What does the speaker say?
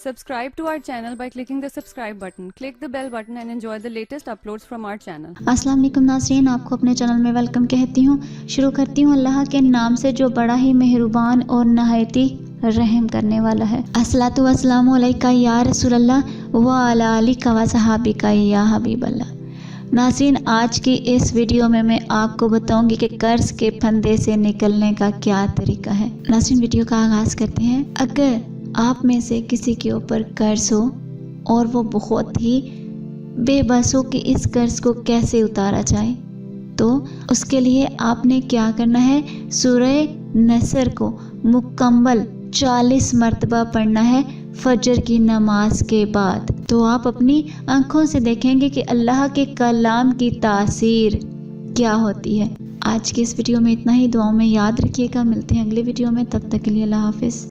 Subscribe to our channel by clicking the subscribe button. Click the bell button and enjoy the latest uploads from our channel. अस्सलाम वालेकुम नाज़रीन, आपको अपने channel में welcome कहती हूँ। शुरू करती हूँ अल्लाह के नाम से जो बड़ा ही मेहरबान और नहायती रहम करने वाला है। अस्सलातु वस्सलामु अलैका या रसूल अल्लाह व अला आलिका व सहाबिका या हबीब अल्लाह। नाज़रीन, आज की इस वीडियो में मैं आपको बताऊंगी कि कर्ज के फंदे से निकलने का क्या तरीका है। नाज़रीन, वीडियो का आगाज़ करते हैं। अगर आप में से किसी के ऊपर कर्ज हो और वो बहुत ही बेबस हो कि इस कर्ज को कैसे उतारा जाए, तो उसके लिए आपने क्या करना है, सूरह नसर को मुकम्मल 40 मरतबा पढ़ना है फजर की नमाज के बाद। तो आप अपनी आंखों से देखेंगे कि अल्लाह के कलाम की तासीर क्या होती है। आज की इस वीडियो में इतना ही। दुआओं में याद रखिएगा। मिलते हैं अगले वीडियो में, तब तक के लिए अल्लाह हाफिज़।